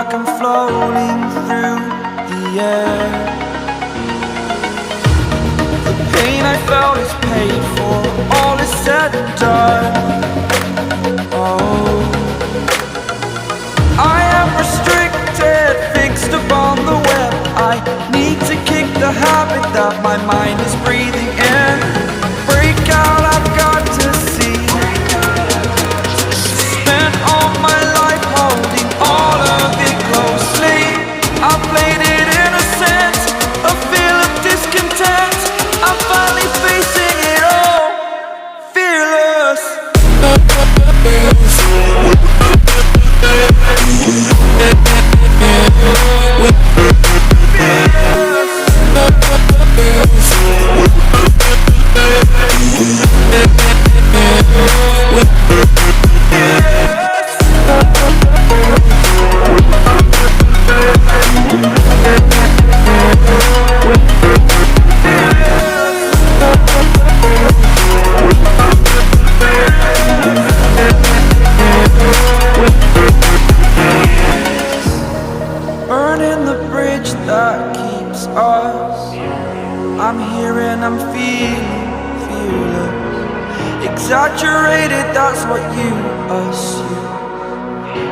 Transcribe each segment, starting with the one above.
like I'm floating through the air. The pain I felt is paid for, all is said and done. Oh, I am restricted, fixed upon the web. I need to kick the habit that my mind is breathing in. Break out, I've got to see. Spent all my life holding all of it closely. I played it innocent, a feel of discontent. I'm finally facing it all, fearless. Burning the bridge that keeps us. I'm here and I'm feeling fearless. Exaggerated, that's what you assume.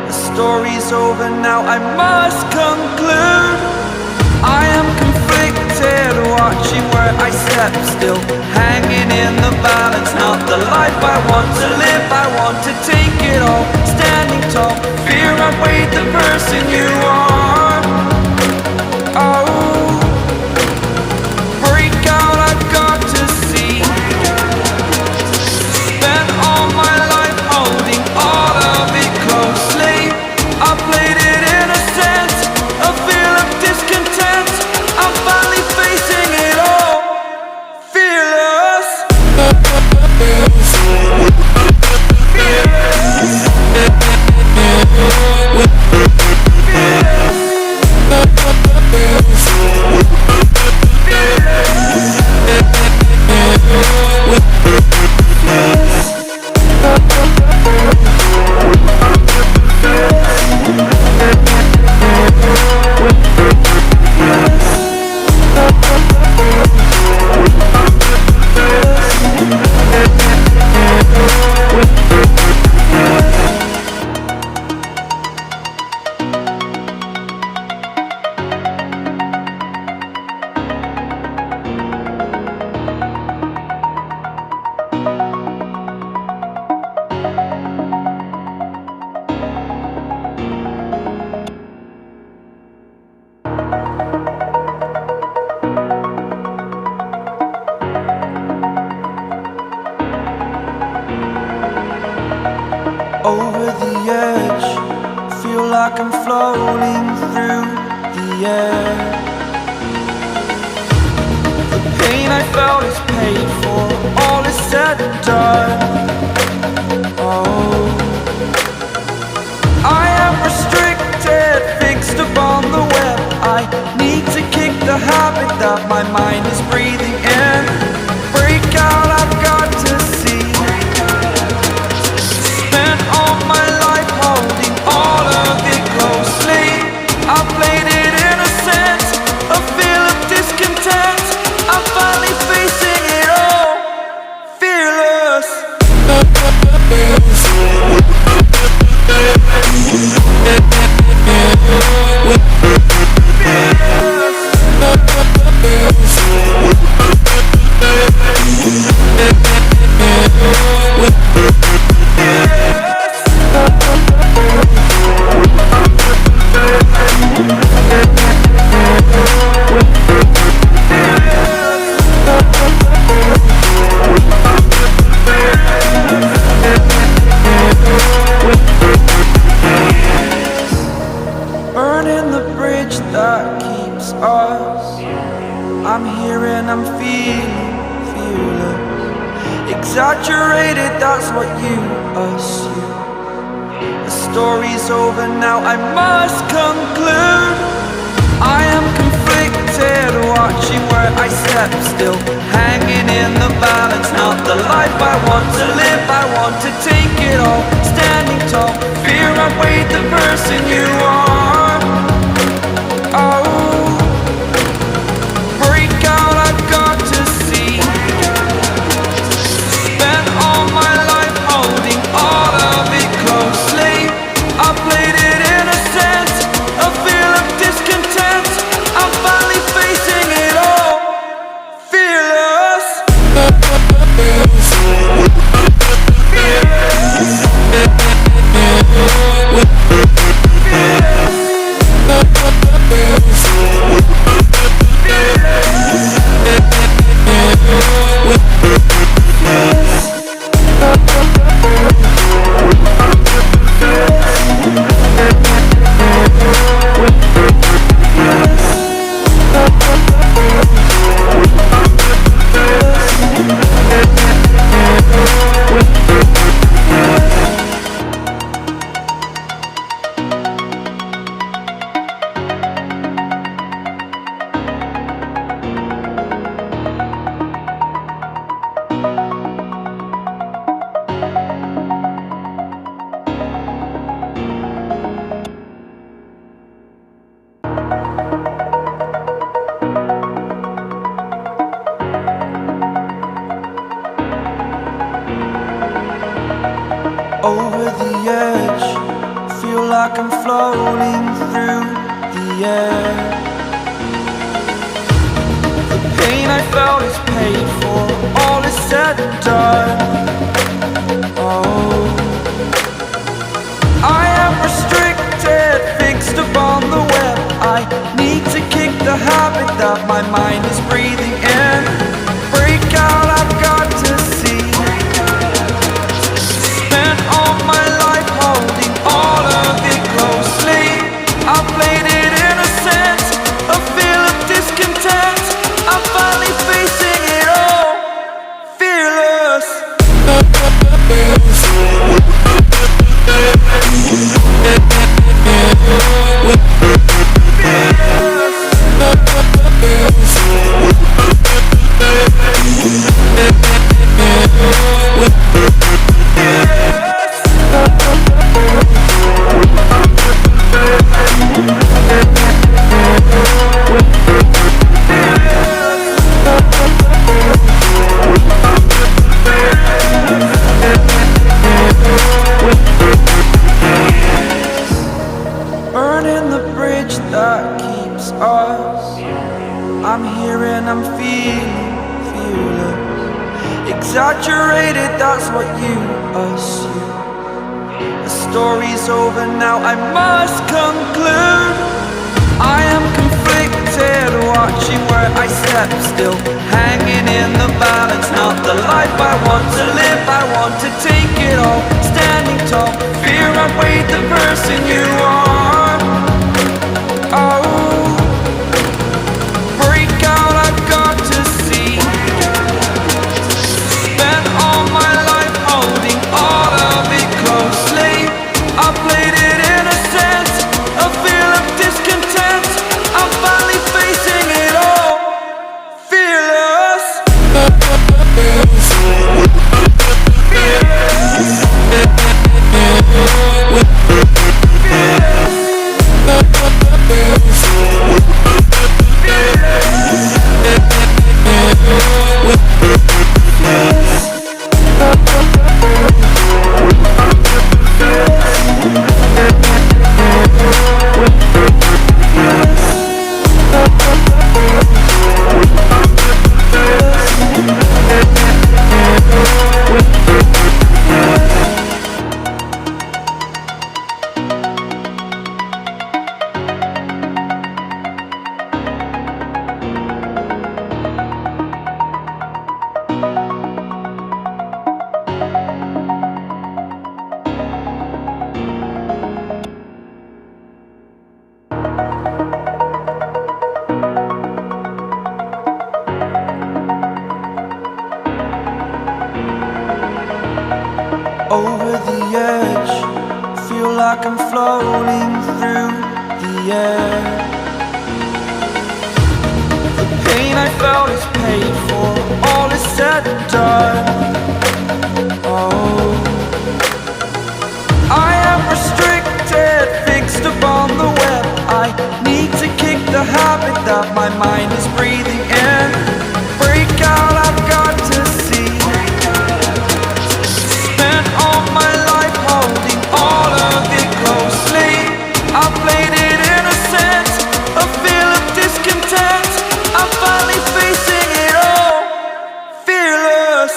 The story's over now, I must conclude. I am conflicted, watching where I step still, hanging in the balance. Not the life I want to live, I want to take it all. Standing tall, fear outweighed the person you are. Oh, break out, I've got to see. Spent all my life holding all of it closely. I played it innocent, a feel of discontent. I'm finally facing it all, fearless. Over the edge, feel like I'm floating through the air. The pain I felt is paid for, all is said and done. Oh, I am restricted, fixed upon the web. I need to kick the habit that my mind is breathing in. Break out, I've got to see. Spent all my life holding all of it closely. I played it innocent, a feel of discontent. I'm finally facing it all, fearless. Burning the bridge that keeps us. I'm here and I'm feeling fearless. Exaggerated, that's what you assume. The story's over now, I must conclude. I am conflicted, watching where I step still, hanging in the balance. Not the life I want to live, I want to take it all. Standing tall, fear outweighed the person you are. like I'm floating through the air. The pain I felt is paid for, all is said and done. Oh, I am restricted, fixed upon the web. I need to kick the habit that my mind is breathing in. Break out, I've got to see. Spent all my life holding all of it closely. I played it innocent, a feel of discontent. I'm finally facing it all, fearless. Burning the bridge that keeps us. I'm here and I'm feeling fearless. Exaggerated, that's what you assume. The story's over now, I must conclude. I am conflicted, watching where I step still, hanging in the balance. Not the life I want to live, I want to take it all. Standing tall, fear I weighed the person you are. Oh, break out, I've got to see. Spent all my life holding all of it closely. I played it innocent, a feel of discontent. I'm finally facing it all, fearless. Over the edge, feel like I'm floating through the air. The pain I felt is paid for, all is said and done. Oh, I am restricted, fixed upon the web. I need to kick the habit that my mind is breathing in. Break out, I've got to see. Spent all my life holding all of it closely. I played it innocent, a feel of discontent. I'm finally facing it all, fearless.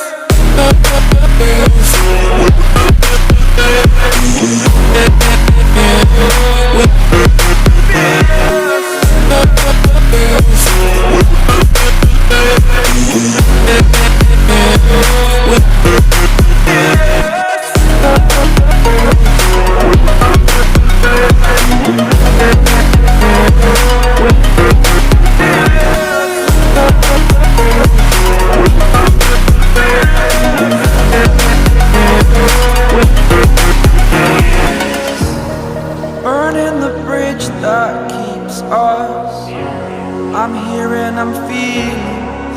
Burning the bridge that keeps us. I'm here and I'm feeling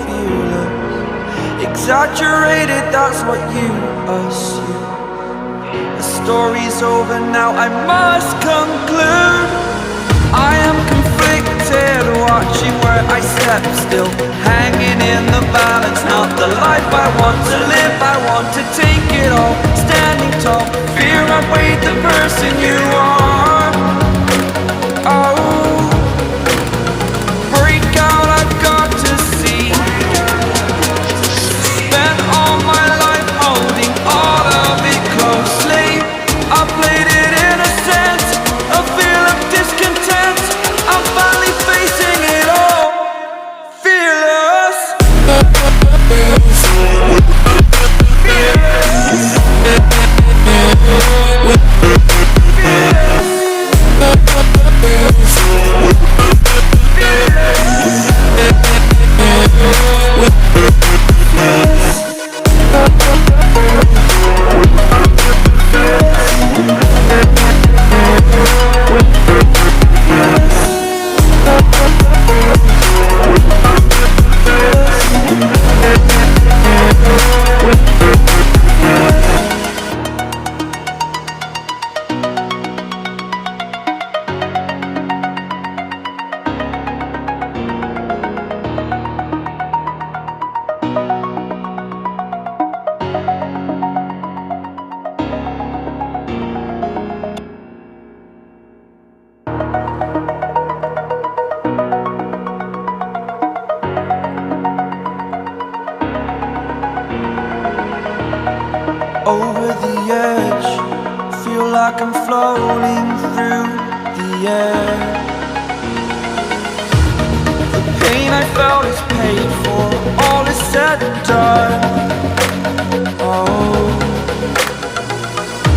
fearless. Exaggerated, that's what you assume. The story's over now, I must conclude. I am conflicted, watching where I step still, hanging in the balance. Not the life I want to live, I want to take it all. Standing tall, fear I weighed the person you are. like I'm floating through the air. The pain I felt is paid for, all is said and done. Oh,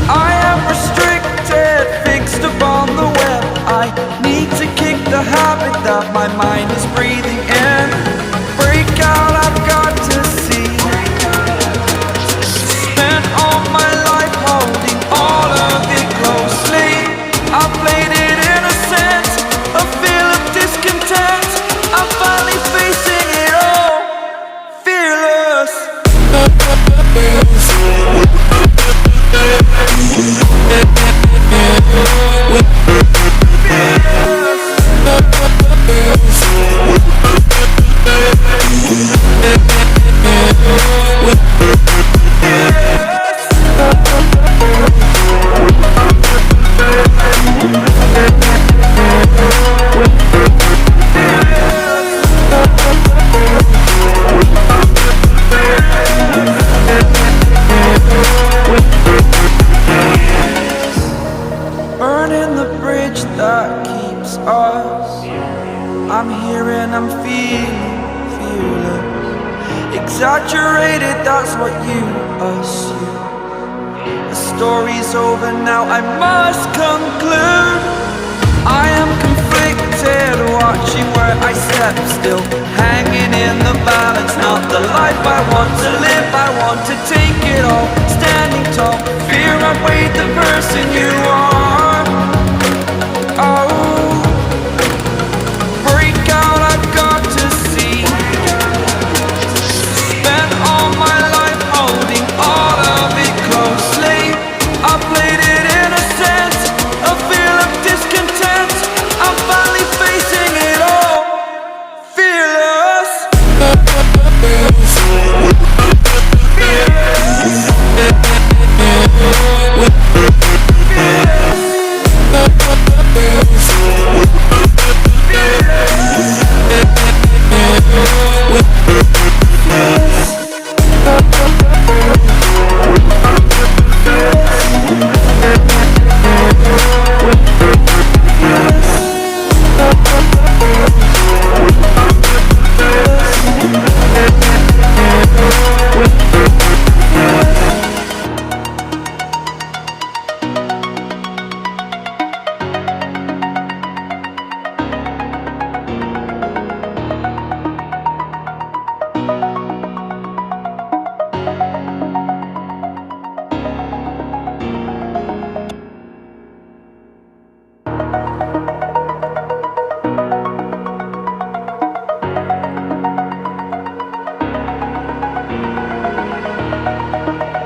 I am restricted, fixed upon the web. I need to kick the habit that my mind is breathing in. Break out, I've got to see. Spent all my life holding all of it closely. I played it innocent, a feel of discontent. I'm finally facing it all, fearless. Burning the bridge that keeps us. I'm here and I'm feeling fearless. Exaggerated, that's what you assume. The story's over now, I must conclude. I am conflicted, watching where I step still, hanging in the balance. Not the life I want to live, I want to take it all. Standing tall, fear I've weighed the person you are. Oh, break out, I've got to see. Spent all my life holding all of it closely. I played it innocent, a feel of discontent. I'm finally facing it all, fearless.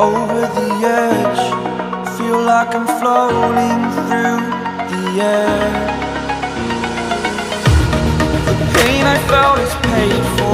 Over the edge, feel like I'm floating through the air. The pain I felt is paid for,